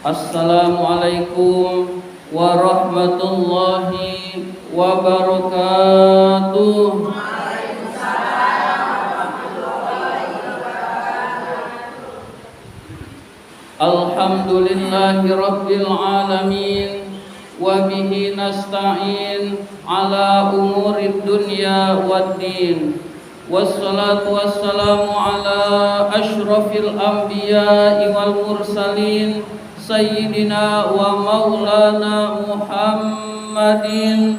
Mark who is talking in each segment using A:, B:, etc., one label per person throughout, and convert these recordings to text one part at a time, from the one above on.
A: Assalamualaikum warahmatullahi wabarakatuh. Alhamdulillahi rabbil alamin, wa bihi nasta'in ala umurid dunya waddin. Wassalatu wassalamu ala ashrafil anbiya'i wal mursalin Sayyidina wa maulana Muhammadin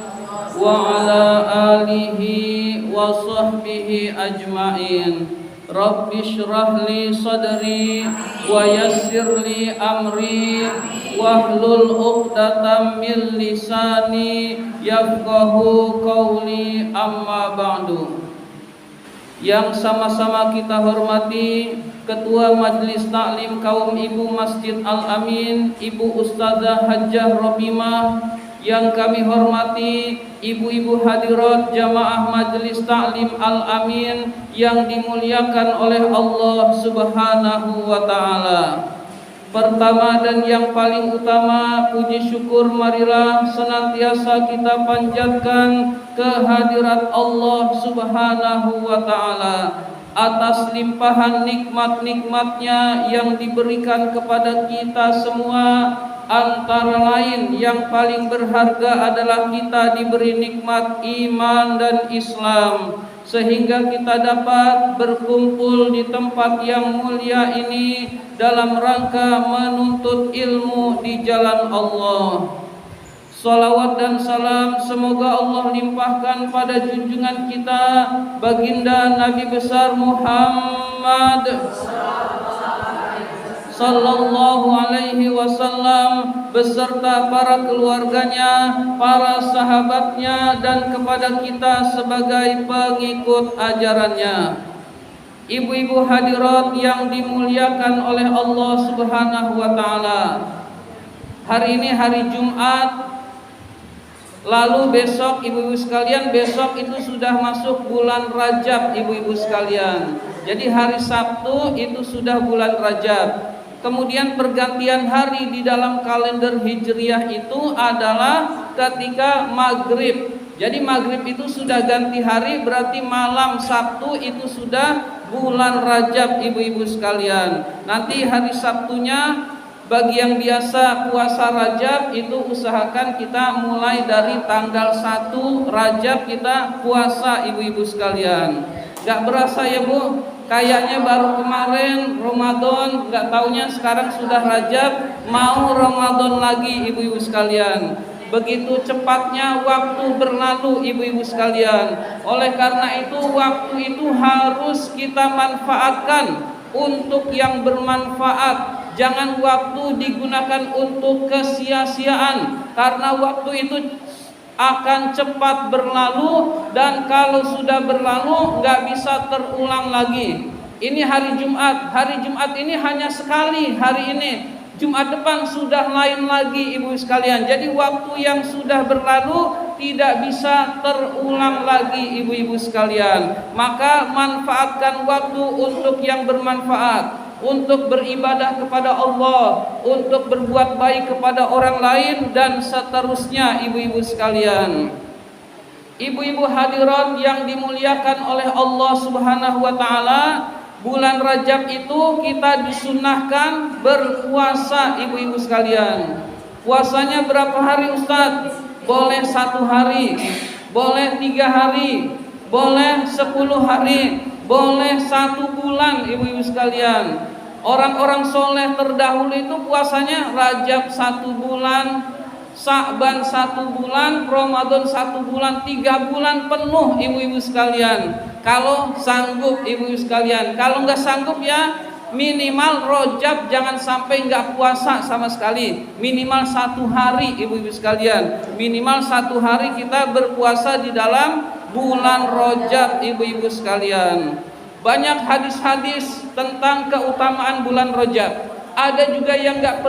A: wa ala alihi wa sahbihi ajma'in. Rabbi shrah li sadri wa yassir li amri wahlul 'uqdatam min lisani yafqahu qawli, amma ba'du. Yang sama-sama kita hormati Ketua Majelis Taklim Kaum Ibu Masjid Al-Amin, Ibu Ustazah Hajjah Robimah. Yang kami hormati ibu-ibu hadirat jamaah Majelis Taklim Al-Amin yang dimuliakan oleh Allah Subhanahu wa ta'ala. Pertama dan yang paling utama, puji syukur marilah senantiasa kita panjatkan kehadirat Allah Subhanahu wa ta'ala atas limpahan nikmat-nikmatnya yang diberikan kepada kita semua. Antara lain yang paling berharga adalah kita diberi nikmat iman dan Islam, sehingga kita dapat berkumpul di tempat yang mulia ini dalam rangka menuntut ilmu di jalan Allah. Salawat dan salam semoga Allah limpahkan pada junjungan kita baginda Nabi besar Muhammad sallallahu alaihi wasallam beserta para keluarganya, para sahabatnya, dan kepada kita sebagai pengikut ajarannya. Ibu-ibu hadirat yang dimuliakan oleh Allah Subhanahu wa ta'ala, hari ini hari Jumat. Lalu besok ibu-ibu sekalian, besok itu sudah masuk bulan Rajab ibu-ibu sekalian. Jadi hari Sabtu itu sudah bulan Rajab. Kemudian pergantian hari di dalam kalender Hijriah itu adalah ketika maghrib. Jadi maghrib itu sudah ganti hari, berarti malam Sabtu itu sudah bulan Rajab ibu-ibu sekalian. Nanti hari Sabtunya bagi yang biasa puasa Rajab itu usahakan kita mulai dari tanggal 1 Rajab kita puasa ibu-ibu sekalian. Gak berasa ya Bu, kayaknya baru kemarin Ramadan, gak taunya sekarang sudah Rajab, mau Ramadan lagi ibu-ibu sekalian. Begitu cepatnya waktu berlalu ibu-ibu sekalian. Oleh karena itu waktu itu harus kita manfaatkan untuk yang bermanfaat. Jangan waktu digunakan untuk kesia-siaan, karena waktu itu akan cepat berlalu, dan kalau sudah berlalu nggak bisa terulang lagi. Ini hari Jumat, hari Jumat ini hanya sekali hari ini. Jumat depan sudah lain lagi ibu sekalian. Jadi waktu yang sudah berlalu tidak bisa terulang lagi ibu-ibu sekalian. Maka manfaatkan waktu untuk yang bermanfaat, untuk beribadah kepada Allah, untuk berbuat baik kepada orang lain, dan seterusnya ibu-ibu sekalian. Ibu-ibu hadirat yang dimuliakan oleh Allah Subhanahu wa ta'ala, bulan Rajab itu kita disunahkan berpuasa ibu-ibu sekalian. Puasanya berapa hari Ustaz? Boleh 1 hari, boleh 3 hari, boleh 10 hari, boleh 1 bulan ibu-ibu sekalian. Orang-orang soleh terdahulu itu puasanya Rajab 1 bulan, Sa'ban 1 bulan, Ramadan 1 bulan, 3 bulan penuh ibu-ibu sekalian. Kalau sanggup ibu-ibu sekalian, kalau nggak sanggup ya minimal Rajab jangan sampai nggak puasa sama sekali. Minimal 1 hari ibu-ibu sekalian, minimal 1 hari kita berpuasa di dalam bulan Rajab ibu-ibu sekalian. Banyak hadis-hadis tentang keutamaan bulan Rajab. Ada juga yang nggak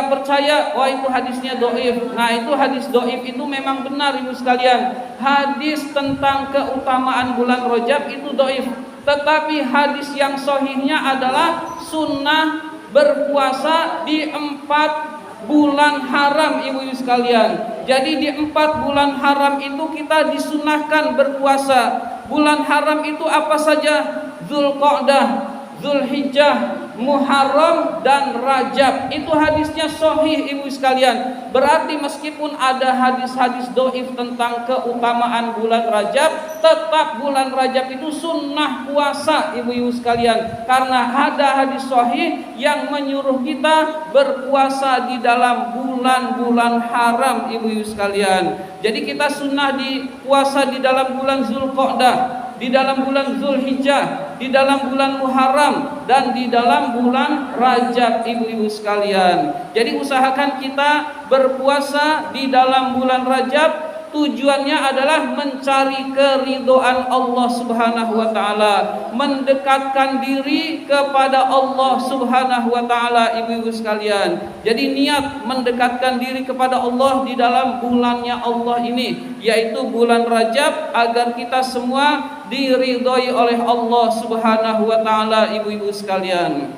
A: percaya, wah itu hadisnya dhaif. Nah itu hadis dhaif itu memang benar ibu sekalian. Hadis tentang keutamaan bulan Rajab itu dhaif. Tetapi hadis yang sahihnya adalah sunnah berpuasa di 4 bulan haram ibu-ibu sekalian. Jadi di 4 bulan haram itu kita disunahkan berpuasa. Bulan haram itu apa saja? Zulqa'dah, Zulhijjah, Muharram dan Rajab. Itu hadisnya sahih ibu sekalian. Berarti meskipun ada hadis-hadis dhaif tentang keutamaan bulan Rajab, tetap bulan Rajab itu sunnah puasa ibu-ibu sekalian. Karena ada hadis sahih yang menyuruh kita berpuasa di dalam bulan-bulan haram ibu-ibu sekalian. Jadi kita sunnah puasa di dalam bulan Zulqa'dah, di dalam bulan Zulhijjah, di dalam bulan Muharram, dan di dalam bulan Rajab ibu-ibu sekalian. Jadi usahakan kita berpuasa di dalam bulan Rajab. Tujuannya adalah mencari keridhaan Allah Subhanahu wa taala, mendekatkan diri kepada Allah Subhanahu wa taala ibu-ibu sekalian. Jadi niat mendekatkan diri kepada Allah di dalam bulannya Allah ini, yaitu bulan Rajab, agar kita semua diridhoi oleh Allah Subhanahu wa taala ibu-ibu sekalian.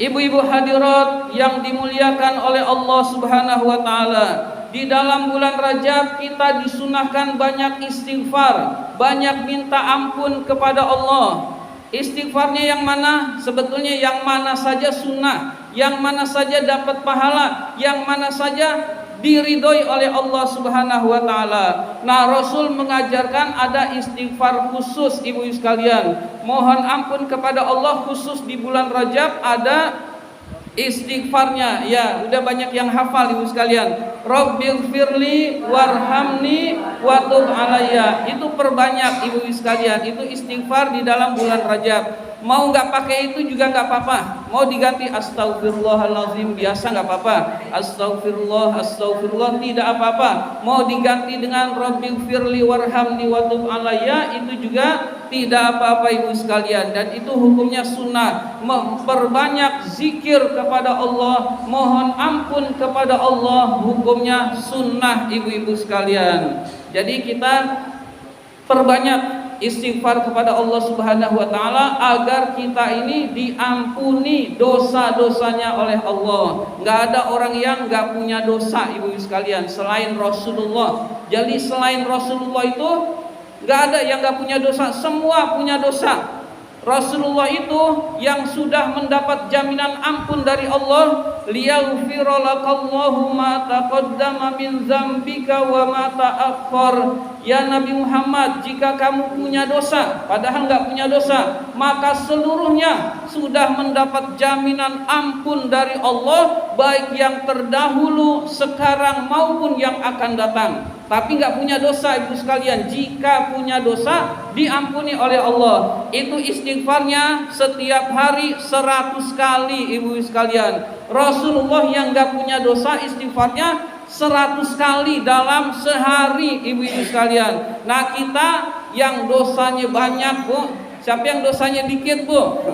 A: Ibu-ibu hadirat yang dimuliakan oleh Allah Subhanahu wa taala, di dalam bulan Rajab kita disunahkan banyak istighfar, banyak minta ampun kepada Allah. Istighfarnya yang mana? Sebetulnya yang mana saja sunnah, yang mana saja dapat pahala, yang mana saja diridhoi oleh Allah Subhanahu wa taala. Nah, Rasul mengajarkan ada istighfar khusus ibu sekalian. Mohon ampun kepada Allah khusus di bulan Rajab, ada istighfarnya. Ya, udah banyak yang hafal ibu sekalian. Rabbighfirli warhamni watub alayya. Itu perbanyak ibu sekalian. Itu istighfar di dalam bulan Rajab. Mau nggak pakai itu juga nggak apa-apa. Mau diganti astagfirullahalazim biasa nggak apa-apa. Astagfirullah tidak apa-apa. Mau diganti dengan Rabbighfirli warhamni watub alayya, itu juga tidak apa-apa ibu sekalian. Dan itu hukumnya sunnah. Memperbanyak zikir kepada Allah, mohon ampun kepada Allah, hukumnya sunnah ibu-ibu sekalian. Jadi kita perbanyak istighfar kepada Allah Subhanahu wa taala agar kita ini diampuni dosa-dosanya oleh Allah. Enggak ada orang yang enggak punya dosa ibu-ibu sekalian selain Rasulullah. Jadi selain Rasulullah itu enggak ada yang enggak punya dosa, semua punya dosa. Rasulullah itu yang sudah mendapat jaminan ampun dari Allah, liyaghfira lakallahu ma taqaddama min dzambika wa ma ta'akhkhar. Ya Nabi Muhammad, jika kamu punya dosa padahal enggak punya dosa, maka seluruhnya sudah mendapat jaminan ampun dari Allah, baik yang terdahulu, sekarang maupun yang akan datang. Tapi nggak punya dosa ibu sekalian, jika punya dosa diampuni oleh Allah. Itu istighfarnya setiap hari 100 kali ibu sekalian. Rasulullah yang nggak punya dosa istighfarnya 100 kali dalam sehari ibu sekalian. Nah kita yang dosanya banyak bu, siapa yang dosanya dikit bu?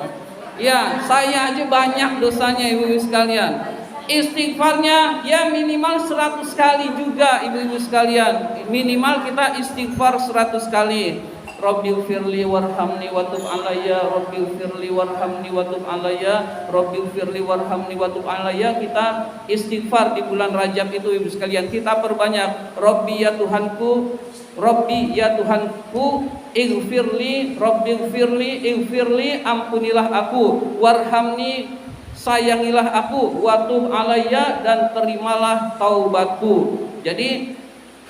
A: Ya saya aja banyak dosanya ibu sekalian. Istighfarnya ya minimal 100 kali juga ibu-ibu sekalian. Minimal kita istighfar 100 kali. Rabbighfirli warhamni watub alayya, Rabbighfirli warhamni watub alayya, Rabbighfirli warhamni watub alayya. Kita istighfar di bulan Rajab itu ibu sekalian. Kita perbanyak. Rabbi ya Tuhanku, Rabbi ya Tuhanku, ighfirli, Rabbighfirli, ighfirli, ampunilah aku, warhamni, sayangilah aku, watub alayya, dan terimalah taubatku. Jadi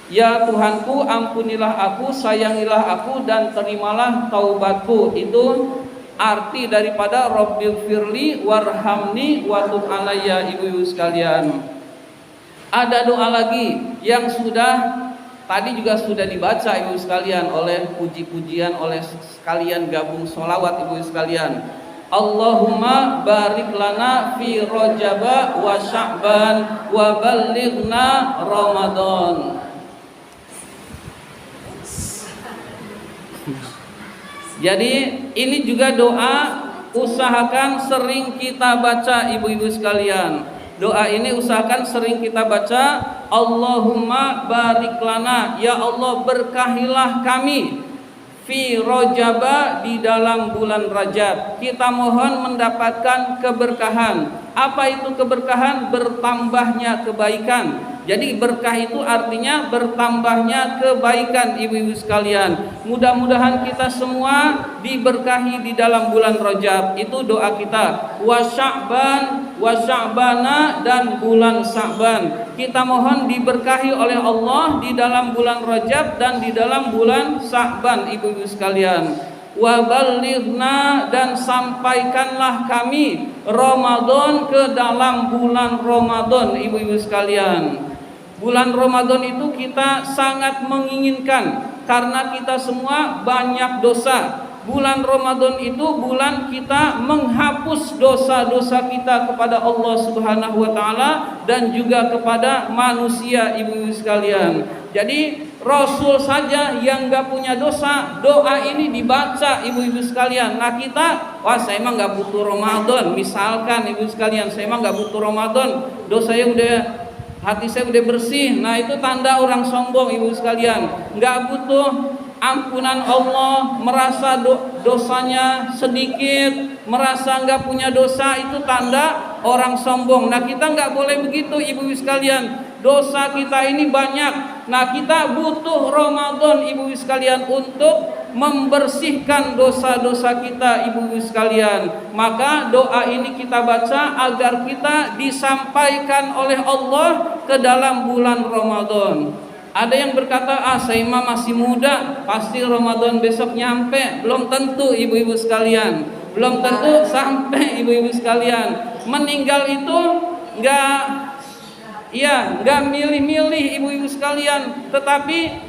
A: ya Tuhanku, ampunilah aku, sayangilah aku, dan terimalah taubatku. Itu arti daripada Rabbighfirli warhamni watub alayya ibu-ibu sekalian. Ada doa lagi yang tadi juga sudah dibaca ibu sekalian oleh puji-pujian, oleh sekalian gabung sholawat ibu sekalian. Allahumma barik lana fi Rajab wa Sya'ban wa ballighna Ramadan. Jadi ini juga doa, usahakan sering kita baca ibu-ibu sekalian. Doa ini usahakan sering kita baca. Allahumma barik lana, ya Allah berkahilah kami fi Rajaba, di dalam bulan Rajab. Kita mohon mendapatkan keberkahan. Apa itu keberkahan? Bertambahnya kebaikan. Jadi berkah itu artinya bertambahnya kebaikan, ibu-ibu sekalian. Mudah-mudahan kita semua diberkahi di dalam bulan Rajab. Itu doa kita. Wa Sya'ban wa Sya'bana, dan bulan Sya'ban. Kita mohon diberkahi oleh Allah di dalam bulan Rajab dan di dalam bulan Sya'ban, ibu-ibu sekalian. Wa ballighna, dan sampaikanlah kami Ramadan ke dalam bulan Ramadan, ibu-ibu sekalian. Bulan Ramadan itu kita sangat menginginkan karena kita semua banyak dosa. Bulan Ramadan itu bulan kita menghapus dosa-dosa kita kepada Allah Subhanahu wa taala dan juga kepada manusia, ibu-ibu sekalian. Jadi Rasul saja yang gak punya dosa, doa ini dibaca, ibu-ibu sekalian. Nah kita, wah saya emang gak butuh Ramadan. Misalkan ibu sekalian, saya emang gak butuh Ramadan, dosa yang udah, hati saya udah bersih. Nah itu tanda orang sombong, ibu sekalian. Gak butuh ampunan Allah, merasa dosanya sedikit, merasa nggak punya dosa, itu tanda orang sombong. Nah kita nggak boleh begitu, ibu-ibu sekalian. Dosa kita ini banyak. Nah kita butuh Ramadan, ibu-ibu sekalian, untuk membersihkan dosa-dosa kita, ibu-ibu sekalian. Maka doa ini kita baca agar kita disampaikan oleh Allah ke dalam bulan Ramadan. Ada yang berkata, saya masih muda, pasti Ramadan besok nyampe. Belum tentu, ibu-ibu sekalian. Belum tentu sampai, ibu-ibu sekalian. Meninggal itu nggak milih-milih, ibu-ibu sekalian. Tetapi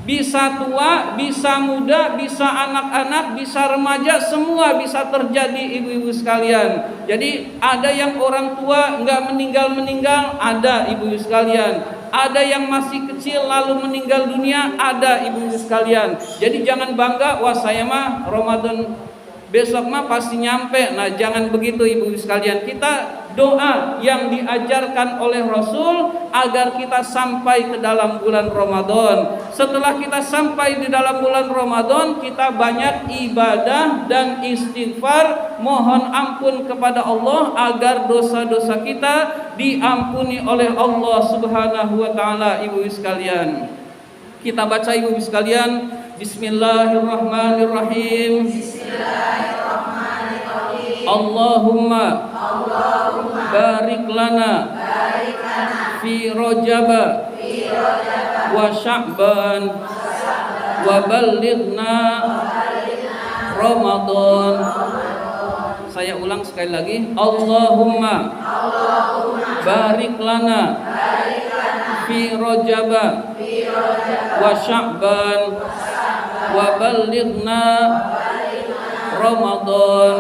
A: bisa tua, bisa muda, bisa anak-anak, bisa remaja, semua bisa terjadi, ibu-ibu sekalian. Jadi ada yang orang tua nggak meninggal, ada, ibu-ibu sekalian. Ada yang masih kecil lalu meninggal dunia, ada, ibu-ibu sekalian. Jadi jangan bangga, wah saya mah Ramadan besok mah pasti nyampe. Nah jangan begitu, ibu-ibu sekalian. Kita doa yang diajarkan oleh Rasul agar kita sampai ke dalam bulan Ramadan. Setelah kita sampai di dalam bulan Ramadan, kita banyak ibadah dan istighfar, mohon ampun kepada Allah agar dosa-dosa kita diampuni oleh Allah Subhanahu wa taala, ibu-ibu sekalian. Kita baca, ibu-ibu sekalian, Bismillahirrahmanirrahim. Allahumma barik lana fi Rajaba wa Sya'ban wa ballighna Ramadan. Saya ulang sekali lagi. Allahumma barik lana fi Rajaba wa Sya'ban wa ballighna Ramadan.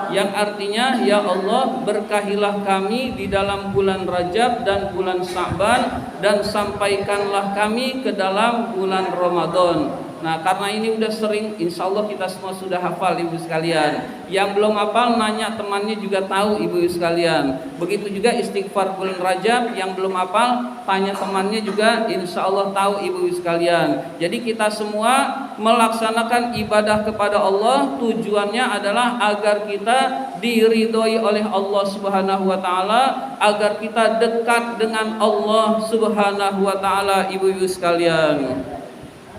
A: Yang artinya, ya Allah, berkahilah kami di dalam bulan Rajab dan bulan Sya'ban, dan sampaikanlah kami ke dalam bulan Ramadan. Nah karena ini udah sering, insya Allah kita semua sudah hafal, ibu sekalian. Yang belum hafal nanya temannya juga tahu, ibu sekalian. Begitu juga istighfar bulan Rajab, yang belum hafal tanya temannya juga, insya Allah tahu, ibu sekalian. Jadi kita semua melaksanakan ibadah kepada Allah, tujuannya adalah agar kita diridhoi oleh Allah Subhanahu wa taala, agar kita dekat dengan Allah Subhanahu wa taala, ibu-ibu sekalian.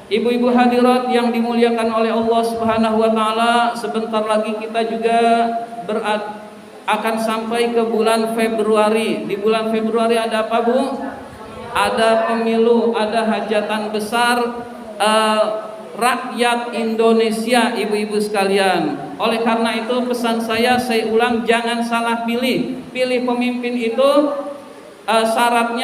A: Ibu-ibu hadirat yang dimuliakan oleh Allah Subhanahu wa taala, sebentar lagi kita juga akan sampai ke bulan Februari. Di bulan Februari ada apa, Bu? Ada pemilu, ada hajatan besar rakyat Indonesia, ibu-ibu sekalian. Oleh karena itu pesan saya ulang, jangan salah pilih. Pilih pemimpin itu syarat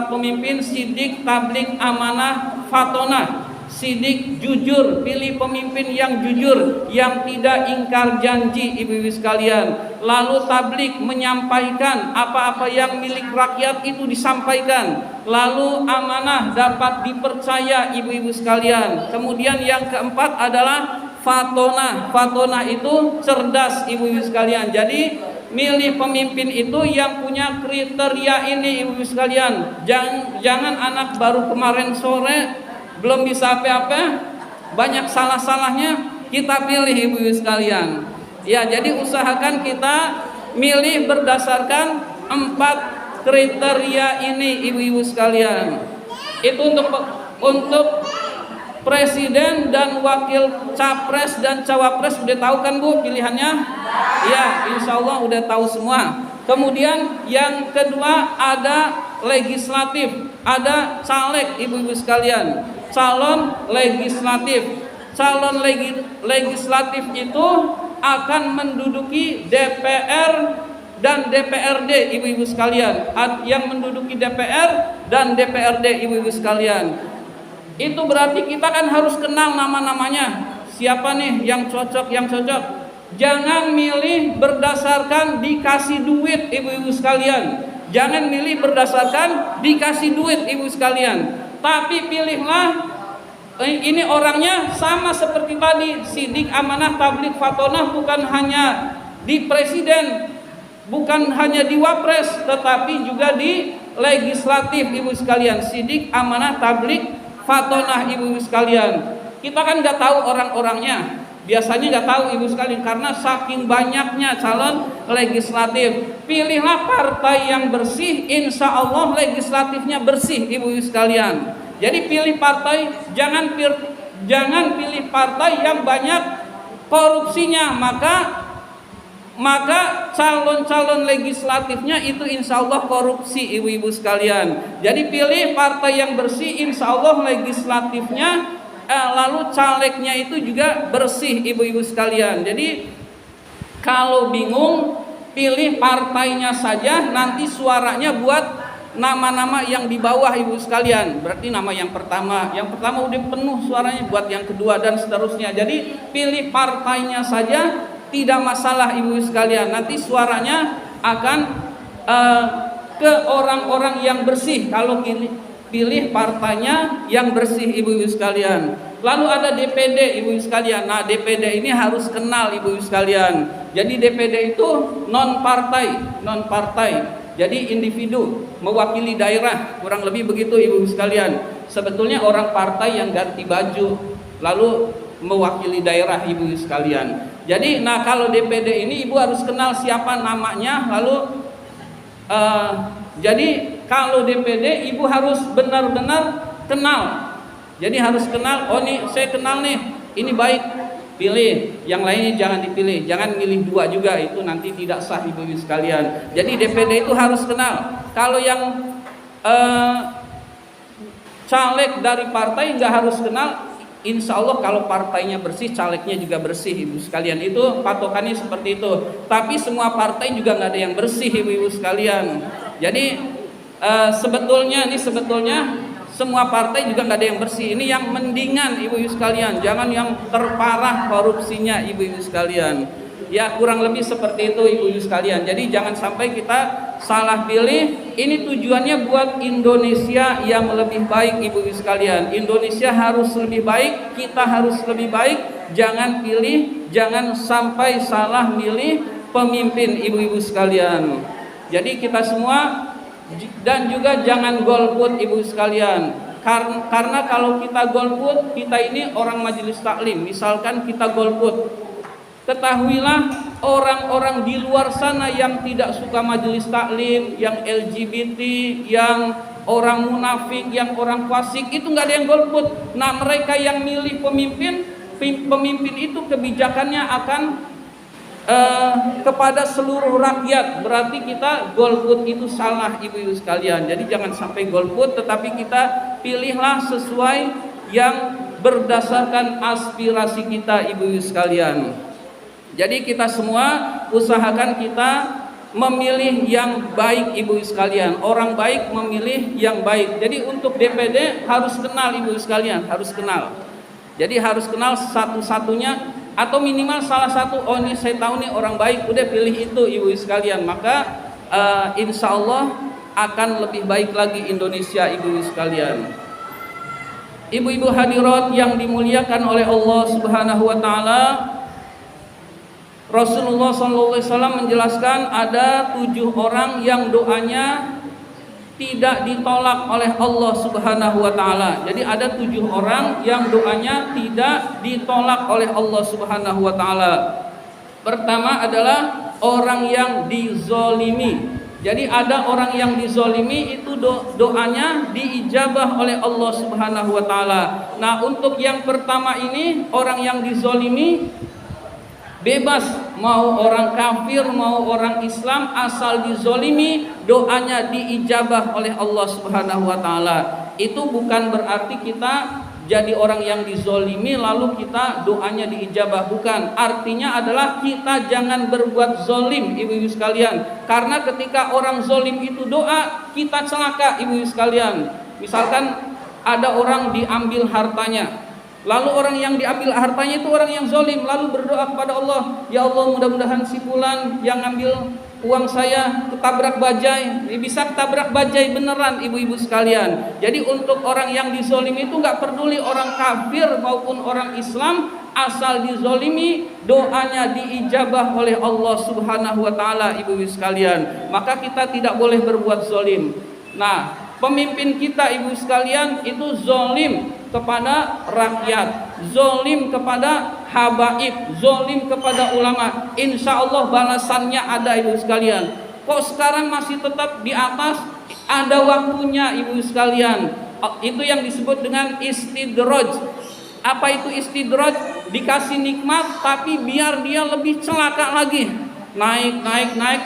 A: pemimpin sidik, tablik, amanah, fatonah. Sidik, jujur. Pilih pemimpin yang jujur, yang tidak ingkar janji, ibu-ibu sekalian. Lalu tablik, menyampaikan apa-apa yang milik rakyat itu disampaikan. Lalu amanah, dapat dipercaya, ibu-ibu sekalian. Kemudian yang keempat adalah fatonah. Fatonah itu cerdas, ibu-ibu sekalian. Jadi milih pemimpin itu yang punya kriteria ini, ibu sekalian. Jangan anak baru kemarin sore belum bisa apa-apa, banyak salah-salahnya, kita pilih ibu-ibu sekalian. Ya, jadi usahakan kita milih berdasarkan 4 kriteria ini ibu-ibu sekalian. Itu untuk presiden dan wakil capres dan cawapres udah tahu kan Bu pilihannya? Ya, insya Allah udah tahu semua. Kemudian yang kedua ada legislatif, ada caleg ibu-ibu sekalian, calon legislatif. Calon legislatif itu akan menduduki DPR dan DPRD ibu-ibu sekalian. Yang menduduki DPR dan DPRD ibu-ibu sekalian, itu berarti kita kan harus kenal nama-namanya. Siapa nih yang cocok, yang cocok. Jangan milih berdasarkan dikasih duit ibu-ibu sekalian. Jangan milih berdasarkan dikasih duit ibu sekalian. Tapi pilihlah ini orangnya sama seperti tadi, sidik, amanah, tabligh, fatonah, bukan hanya di presiden, bukan hanya di wapres, tetapi juga di legislatif ibu sekalian, sidik, amanah, tabligh, fatonah ibu sekalian. Kita kan nggak tahu orang-orangnya, biasanya nggak tahu ibu sekalian karena saking banyaknya calon legislatif. Pilihlah partai yang bersih, insya Allah legislatifnya bersih ibu sekalian. Jadi pilih partai, jangan pilih partai yang banyak korupsinya, maka calon-calon legislatifnya itu insya Allah korupsi ibu-ibu sekalian. Jadi pilih partai yang bersih, insya Allah legislatifnya lalu calegnya itu juga bersih ibu-ibu sekalian. Jadi kalau bingung, pilih partainya saja, nanti suaranya buat nama-nama yang di bawah ibu sekalian. Berarti nama yang pertama udah penuh suaranya, buat yang kedua dan seterusnya. Jadi pilih partainya saja, tidak masalah ibu sekalian. Nanti suaranya akan ke orang-orang yang bersih kalau pilih partainya yang bersih ibu sekalian. Lalu ada DPD ibu sekalian. Nah, DPD ini harus kenal ibu sekalian. Jadi DPD itu non partai. Jadi individu mewakili daerah, kurang lebih begitu ibu sekalian. Sebetulnya orang partai yang ganti baju lalu mewakili daerah ibu sekalian. Jadi kalau DPD ini ibu harus kenal siapa namanya. Lalu jadi kalau DPD ibu harus benar-benar kenal. Jadi harus kenal, oh nih saya kenal nih, ini baik, pilih. Yang lainnya jangan dipilih, jangan milih 2 juga, itu nanti tidak sah ibu sekalian. Jadi DPD itu harus kenal. Kalau yang caleg dari partai nggak harus kenal, insya Allah kalau partainya bersih, calegnya juga bersih ibu sekalian. Itu patokannya seperti itu. Tapi semua partai juga nggak ada yang bersih ibu sekalian. Jadi sebetulnya semua partai juga nggak ada yang bersih. Ini yang mendingan ibu-ibu sekalian, jangan yang terparah korupsinya ibu-ibu sekalian. Ya kurang lebih seperti itu ibu-ibu sekalian. Jadi jangan sampai kita salah pilih. Ini tujuannya buat Indonesia yang lebih baik ibu-ibu sekalian. Indonesia harus lebih baik, kita harus lebih baik. Jangan jangan sampai salah milih pemimpin ibu-ibu sekalian. Jadi kita semua, dan juga jangan golput ibu sekalian. Karena kalau kita golput, kita ini orang majelis taklim, misalkan kita golput, ketahuilah orang-orang di luar sana yang tidak suka majelis taklim, yang LGBT, yang orang munafik, yang orang fasik, itu nggak ada yang golput. Nah mereka yang milih pemimpin itu kebijakannya akan kepada seluruh rakyat. Berarti kita golput itu salah ibu-ibu sekalian. Jadi jangan sampai golput, tetapi kita pilihlah sesuai yang berdasarkan aspirasi kita ibu-ibu sekalian. Jadi kita semua usahakan kita memilih yang baik ibu sekalian. Orang baik memilih yang baik. Jadi untuk DPD harus kenal ibu sekalian, harus kenal. Jadi harus kenal satu-satunya atau minimal salah satu. Oh ini saya tahu nih orang baik, udah pilih itu ibu sekalian. Maka insya Allah akan lebih baik lagi Indonesia ibu sekalian. Ibu-ibu hadirat yang dimuliakan oleh Allah Subhanahu wa taala, Rasulullah SAW menjelaskan ada 7 orang yang doanya tidak ditolak oleh Allah Subhanahu wa taala. Jadi ada 7 orang yang doanya tidak ditolak oleh Allah Subhanahu wa taala. Pertama adalah orang yang dizolimi. Jadi ada orang yang dizolimi itu doanya diijabah oleh Allah Subhanahu wa taala. Nah, untuk yang pertama ini, orang yang dizolimi bebas, mau orang kafir mau orang Islam, asal dizolimi doanya diijabah oleh Allah Subhanahu wa taala. Itu bukan berarti kita jadi orang yang dizolimi lalu kita doanya diijabah, bukan. Artinya adalah kita jangan berbuat zolim, ibu-ibu sekalian. Karena ketika orang zolim itu doa, kita celaka, ibu-ibu sekalian. Misalkan ada orang diambil hartanya, lalu orang yang diambil hartanya itu orang yang zolim, lalu berdoa kepada Allah, ya Allah, mudah-mudahan si fulan yang ambil uang saya ketabrak bajai. Bisa ketabrak bajai beneran, ibu-ibu sekalian. Jadi untuk orang yang dizolimi itu nggak peduli orang kafir maupun orang Islam, asal dizolimi doanya diijabah oleh Allah Subhanahu wa taala, ibu-ibu sekalian. Maka kita tidak boleh berbuat zolim. Nah, pemimpin kita, ibu sekalian, itu zolim kepada rakyat, zolim kepada habaib, zolim kepada ulama. Insya Allah balasannya ada, ibu sekalian. Kok sekarang masih tetap di atas? Ada waktunya, ibu sekalian. Itu yang disebut dengan istidraj. Apa itu istidraj? Dikasih nikmat tapi biar dia lebih celaka lagi. Naik,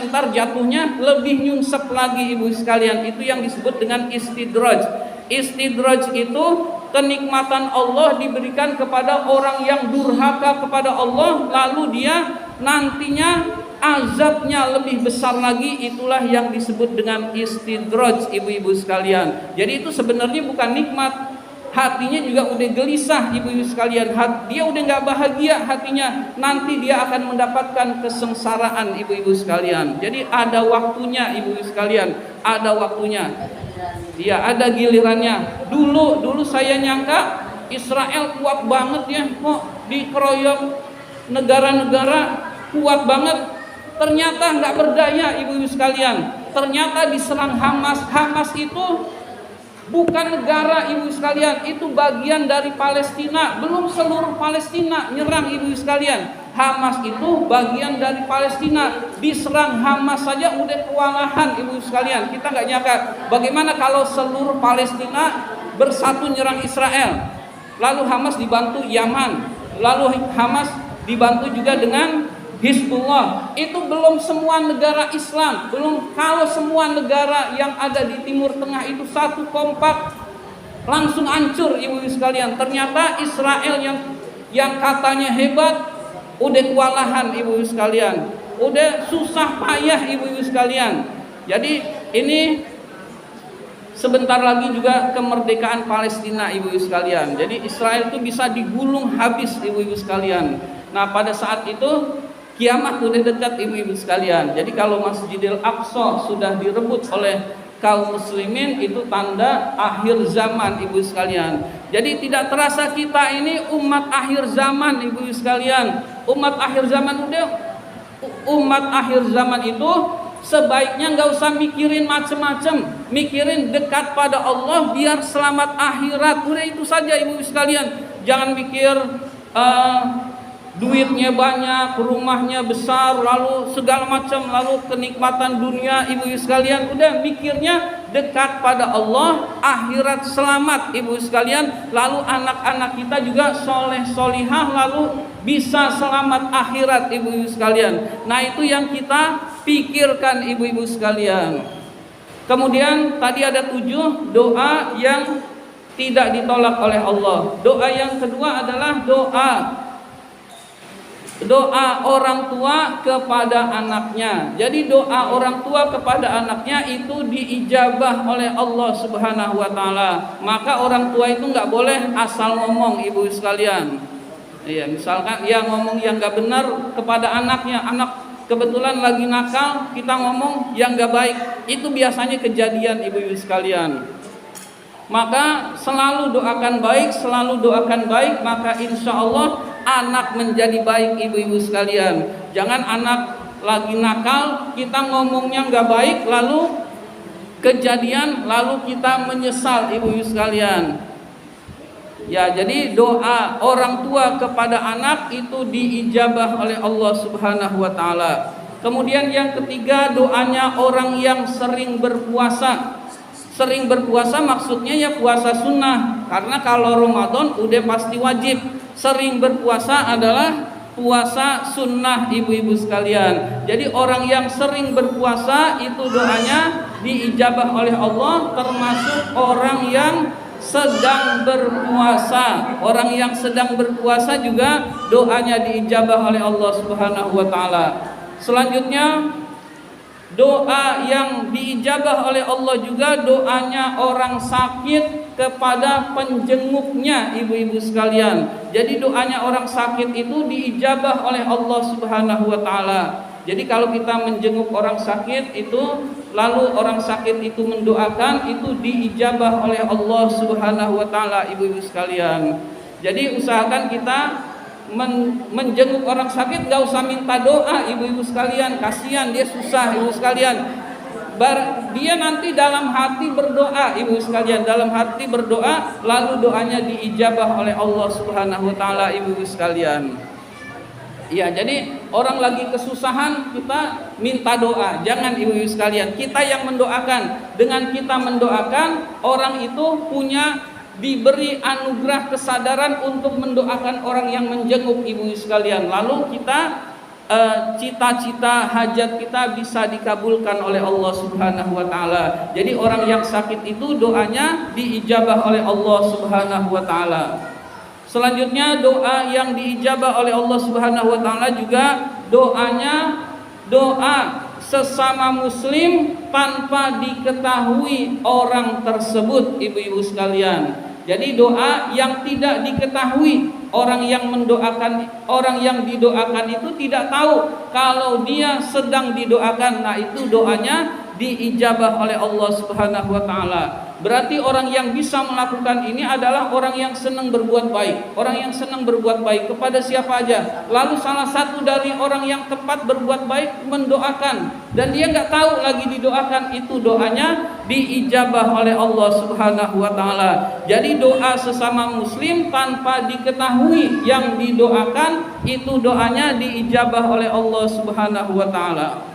A: ntar jatuhnya lebih nyunsep lagi, ibu sekalian. Itu yang disebut dengan istidraj. Istidraj itu kenikmatan Allah diberikan kepada orang yang durhaka kepada Allah, lalu dia nantinya azabnya lebih besar lagi. Itulah yang disebut dengan istidraj, ibu-ibu sekalian. Jadi itu sebenarnya bukan nikmat. Hatinya juga udah gelisah, ibu-ibu sekalian. Dia udah gak bahagia hatinya. Nanti dia akan mendapatkan kesengsaraan, ibu-ibu sekalian. Jadi ada waktunya, ibu-ibu sekalian. Ada waktunya. Ya, ada gilirannya. Dulu saya nyangka Israel kuat banget ya, kok dikeroyok negara-negara kuat banget. Ternyata nggak berdaya, ibu-ibu sekalian. Ternyata diserang Hamas. Hamas itu bukan negara, ibu sekalian, itu bagian dari Palestina. Belum seluruh Palestina nyerang, ibu sekalian. Hamas itu bagian dari Palestina. Diserang Hamas saja udah kewalahan, ibu sekalian. Kita nggak nyangka. Bagaimana kalau seluruh Palestina bersatu nyerang Israel? Lalu Hamas dibantu Yaman. Lalu Hamas dibantu juga dengan Hizbullah. Itu belum semua negara Islam. Belum, kalau semua negara yang ada di Timur Tengah itu satu kompak, langsung hancur, ibu sekalian. Ternyata Israel yang katanya hebat udah kewalahan, ibu sekalian. Udah susah payah, ibu sekalian. Jadi ini sebentar lagi juga kemerdekaan Palestina, ibu sekalian. Jadi Israel itu bisa digulung habis, ibu sekalian. Nah, pada saat itu kiamat udah dekat, ibu-ibu sekalian. Jadi kalau Masjidil Aqsa sudah direbut oleh kaum muslimin, itu tanda akhir zaman, ibu sekalian. Jadi tidak terasa kita ini umat akhir zaman, ibu sekalian. Umat akhir zaman itu sebaiknya nggak usah mikirin macem-macem, mikirin dekat pada Allah biar selamat akhirat. Udah itu saja, ibu sekalian. Jangan mikir duitnya banyak, rumahnya besar, lalu segala macam, lalu kenikmatan dunia, ibu sekalian. Udah mikirnya dekat pada Allah, akhirat selamat, ibu sekalian. Lalu anak-anak kita juga soleh solihah, lalu bisa selamat akhirat, ibu sekalian. Nah, itu yang kita pikirkan, ibu-ibu sekalian. Kemudian tadi ada 7 doa yang tidak ditolak oleh Allah. Doa yang kedua adalah doa orang tua kepada anaknya. Jadi doa orang tua kepada anaknya itu diijabah oleh Allah Subhanahu wa taala. Maka orang tua itu nggak boleh asal ngomong, ibu sekalian. Iya, misalkan ngomong yang nggak benar kepada anaknya, anak kebetulan lagi nakal, kita ngomong yang nggak baik. Itu biasanya kejadian, ibu sekalian. Maka selalu doakan baik, maka insya Allah anak menjadi baik, ibu-ibu sekalian. Jangan anak lagi nakal, kita ngomongnya nggak baik, lalu kejadian lalu kita menyesal, ibu-ibu sekalian. Ya, jadi doa orang tua kepada anak itu diijabah oleh Allah Subhanahu wa taala. Kemudian yang ketiga, doanya orang yang sering berpuasa. Sering berpuasa maksudnya ya puasa sunnah, karena kalau Ramadan udah pasti wajib. Sering berpuasa adalah puasa sunnah, ibu-ibu sekalian. Jadi orang yang sering berpuasa itu doanya diijabah oleh Allah, termasuk orang yang sedang berpuasa. Orang yang sedang berpuasa juga doanya diijabah oleh Allah Subhanahu wa taala. Selanjutnya, doa yang diijabah oleh Allah juga doanya orang sakit kepada penjenguknya, ibu-ibu sekalian. Jadi doanya orang sakit itu diijabah oleh Allah Subhanahu wa taala. Jadi kalau kita menjenguk orang sakit itu, lalu orang sakit itu mendoakan, itu diijabah oleh Allah Subhanahu wa taala, ibu-ibu sekalian. Jadi usahakan kita menjenguk orang sakit, gak usah minta doa, ibu-ibu sekalian. Kasihan dia susah, ibu sekalian. Dia nanti dalam hati berdoa, ibu sekalian, dalam hati berdoa, lalu doanya diijabah oleh Allah Subhanahu wa taala, ibu sekalian. Ya, jadi orang lagi kesusahan kita minta doa, jangan ibu-ibu sekalian. Kita yang mendoakan. Dengan kita mendoakan, orang itu diberi anugerah kesadaran untuk mendoakan orang yang menjenguk, ibu-ibu sekalian. Lalu kita cita-cita hajat kita bisa dikabulkan oleh Allah Subhanahu wa taala. Jadi orang yang sakit itu doanya diijabah oleh Allah Subhanahu wa taala. Selanjutnya, doa yang diijabah oleh Allah Subhanahu wa taala juga doanya doa sesama muslim tanpa diketahui orang tersebut, ibu-ibu sekalian. Jadi doa yang tidak diketahui orang yang mendoakan, orang yang didoakan itu tidak tahu kalau dia sedang didoakan. Nah, itu doanya diijabah oleh Allah Subhanahu wa taala. Berarti orang yang bisa melakukan ini adalah orang yang senang berbuat baik. Orang yang senang berbuat baik kepada siapa aja. Lalu salah satu dari orang yang tepat berbuat baik mendoakan, dan dia nggak tahu lagi didoakan, itu doanya diijabah oleh Allah Subhanahu wa taala. Jadi doa sesama muslim tanpa diketahui yang didoakan, itu doanya diijabah oleh Allah Subhanahu wa taala.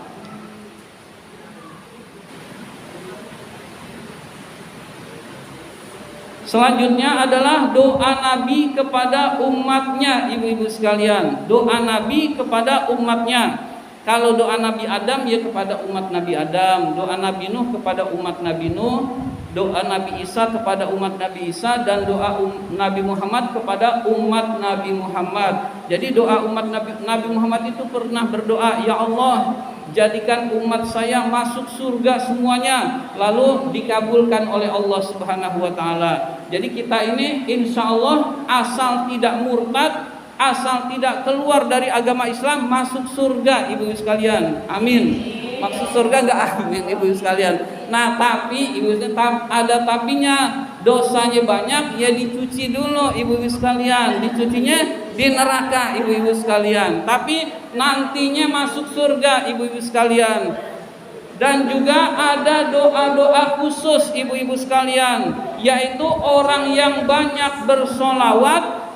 A: Selanjutnya adalah doa Nabi kepada umatnya, ibu-ibu sekalian. Doa Nabi kepada umatnya. Kalau doa Nabi Adam ya kepada umat Nabi Adam, doa Nabi Nuh kepada umat Nabi Nuh, doa Nabi Isa kepada umat Nabi Isa, dan doa Nabi Muhammad kepada umat Nabi Muhammad. Jadi doa umat Nabi Muhammad itu pernah berdoa, ya Allah, jadikan umat saya masuk surga semuanya, lalu dikabulkan oleh Allah Subhanahu wa taala. Jadi kita ini insya Allah asal tidak murtad, asal tidak keluar dari agama Islam, masuk surga, ibu sekalian. Amin. Maksud surga enggak amin, ibu sekalian. Nah, tapi ibu ada tapinya, dosanya banyak ya dicuci dulu, ibu sekalian. Dicucinya di neraka, ibu sekalian. Tapi nantinya masuk surga, ibu sekalian. Dan juga ada doa-doa khusus, ibu-ibu sekalian, yaitu orang yang banyak bersolawat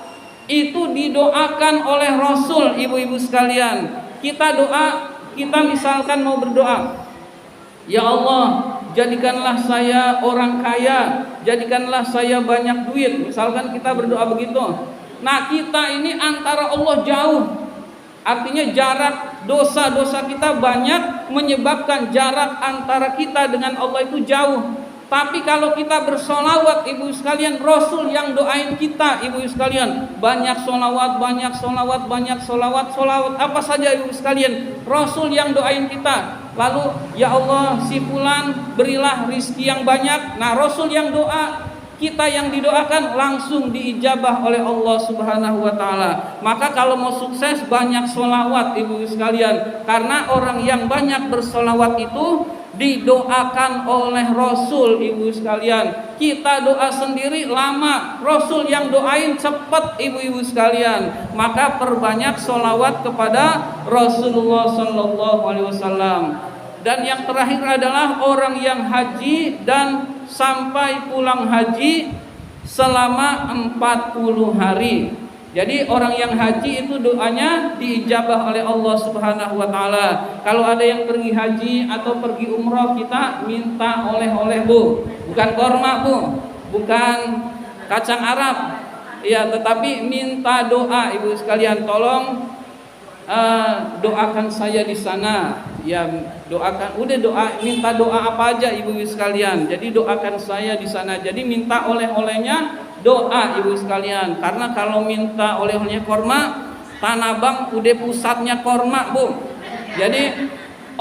A: itu didoakan oleh Rasul, ibu-ibu sekalian. Kita misalkan mau berdoa, ya Allah, jadikanlah saya orang kaya, jadikanlah saya banyak duit. Misalkan kita berdoa begitu. Nah, kita ini antara Allah jauh. Artinya jarak dosa-dosa kita banyak, menyebabkan jarak antara kita dengan Allah itu jauh. Tapi kalau kita bersolawat, ibu sekalian, Rasul yang doain kita, ibu sekalian. Banyak solawat, banyak solawat, banyak solawat. Solawat apa saja, ibu sekalian, Rasul yang doain kita. Lalu, ya Allah, si fulan berilah rizki yang banyak. Nah, Rasul yang doa, kita yang didoakan langsung diijabah oleh Allah Subhanahu wa taala. Maka kalau mau sukses, banyak solawat, ibu sekalian. Karena orang yang banyak bersolawat itu didoakan oleh Rasul, ibu sekalian. Kita doa sendiri lama, Rasul yang doain cepat, ibu-ibu sekalian. Maka perbanyak solawat kepada Rasulullah Sallallahu Alaihi Wasallam. Dan yang terakhir adalah orang yang haji dan sampai pulang haji selama 40 hari. Jadi orang yang haji itu doanya diijabah oleh Allah Subhanahu wa taala. Kalau ada yang pergi haji atau pergi umrah, kita minta oleh-oleh, Bu. Bukan korma, Bu. Bukan kacang Arab. Ya, tetapi minta doa, Ibu sekalian. Tolong doakan saya di sana. Ya, doakan, udah doa, minta doa apa aja Ibu sekalian. Jadi doakan saya di sana. Jadi minta oleh-olehnya doa Ibu sekalian. Karena kalau minta oleh-olehnya korma, Tanah Abang udah pusatnya korma, Bu. Jadi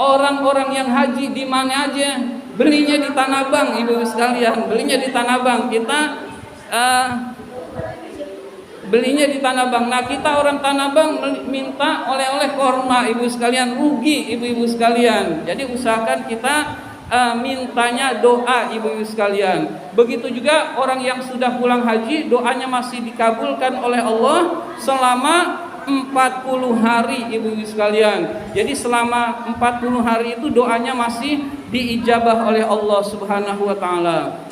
A: orang-orang yang haji di mana aja belinya di Tanah Abang, Ibu sekalian. Belinya di Tanah Abang. Kita belinya di Tanah Abang. Nah, kita orang Tanah Abang minta oleh-oleh korma, Ibu sekalian, rugi ibu-ibu sekalian. Jadi usahakan kita mintanya doa, ibu-ibu sekalian. Begitu juga orang yang sudah pulang haji, doanya masih dikabulkan oleh Allah selama 40 hari, ibu-ibu sekalian. Jadi selama 40 hari itu doanya masih diijabah oleh Allah Subhanahu wa taala.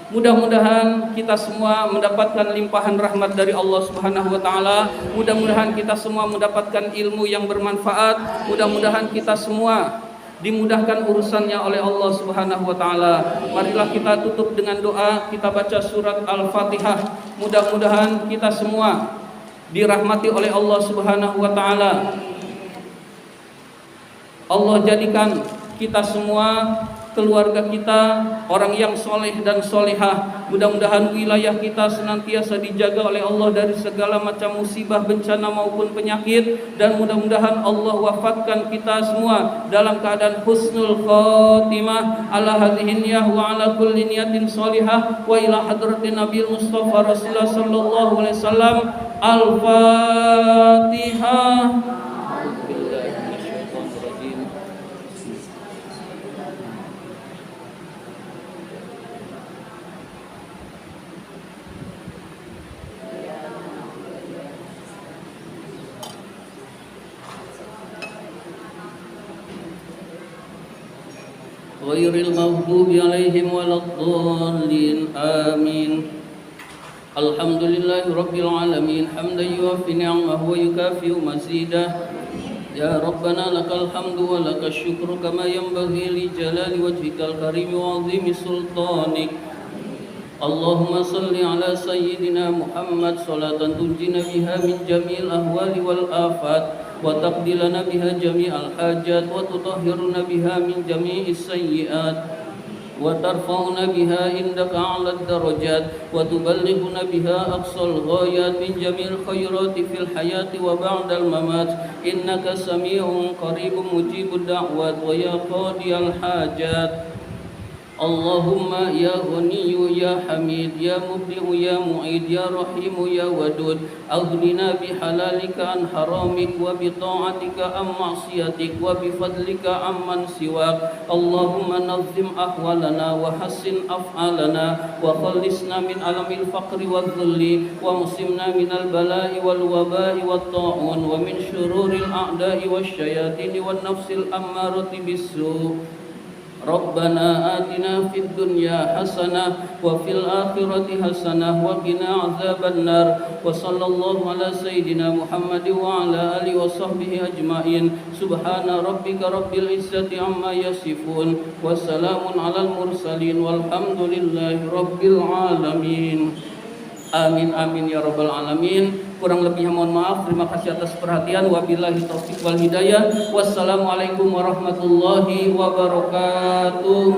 A: Mudah-mudahan kita semua mendapatkan limpahan rahmat dari Allah Subhanahu wa taala. Mudah-mudahan kita semua mendapatkan ilmu yang bermanfaat. Mudah-mudahan kita semua dimudahkan urusannya oleh Allah Subhanahu wa taala. Marilah kita tutup dengan doa, kita baca surat Al-Fatihah. Mudah-mudahan kita semua dirahmati oleh Allah Subhanahu wa taala. Allah jadikan kita semua, keluarga kita, orang yang soleh dan solehah. Mudah-mudahan wilayah kita senantiasa dijaga oleh Allah dari segala macam musibah, bencana maupun penyakit. Dan mudah-mudahan Allah wafatkan kita semua dalam keadaan husnul khatimah ala hadhihi niyah wa ala kulli niyatin solihah wa ila hadratin Nabi Mustafa Rasulullah sallallahu alaihi wasallam. Al-Fatihah. Ghairil maghdubi alaihim waladdallin. Amin. Alhamdulillahi rabbil alamin, hamdan yuwaffi ni'amahu wa yukafi'u mazidah. Ya Rabbana lakal hamdu wa lakal syukru kama yanbaghi li jalali wajhikal karim wa 'azimi sultanik. Allahumma salli ala sayyidina Muhammad salatan tunjina biha min jami'il ahwali wal afat wa taqdilana biha jami'al hajat wa tutahhiruna biha min jami'is sayyi'at wa tarfa'una biha indaka a'lad darajat wa tuballighuna biha aqsal ghayat min jami'il khairati fil hayati wa ba'dal mamat innaka sami'un qaribun mujibud da'wat wa ya qadiyal hajat. Allahumma ya Ghaniyu ya Hamid ya Mubdi'u ya Mu'id ya Rahimu ya Wadud aghnina bihalalika an haramik wa bita'atika an ma'siyatik wa bifadlika amman siwak. Allahumma nazzim ahwalana wa hassin af'alana wa khallisna min alamil faqri wa dhulli wa musimna minal bala'i wal waba'i wat ta'un wa min syururil a'da'i wasyayatini wan nafsil ammarati bisu. Rabbana atina fid dunya hasanah wa fil akhirati hasanah wa qina adzabannar. Wa sallallahu ala sayyidina Muhammad wa ala alihi wa sahbihi ajmain. Subhana rabbika rabbil izzati amma yasifun wa salamun alal mursalin walhamdulillahi rabbil alamin. Amin amin ya rabbal alamin. Kurang lebihnya mohon maaf. Terima kasih atas perhatian. Wabillahi taufiq wal hidayah. Wassalamualaikum warahmatullahi wabarakatuh.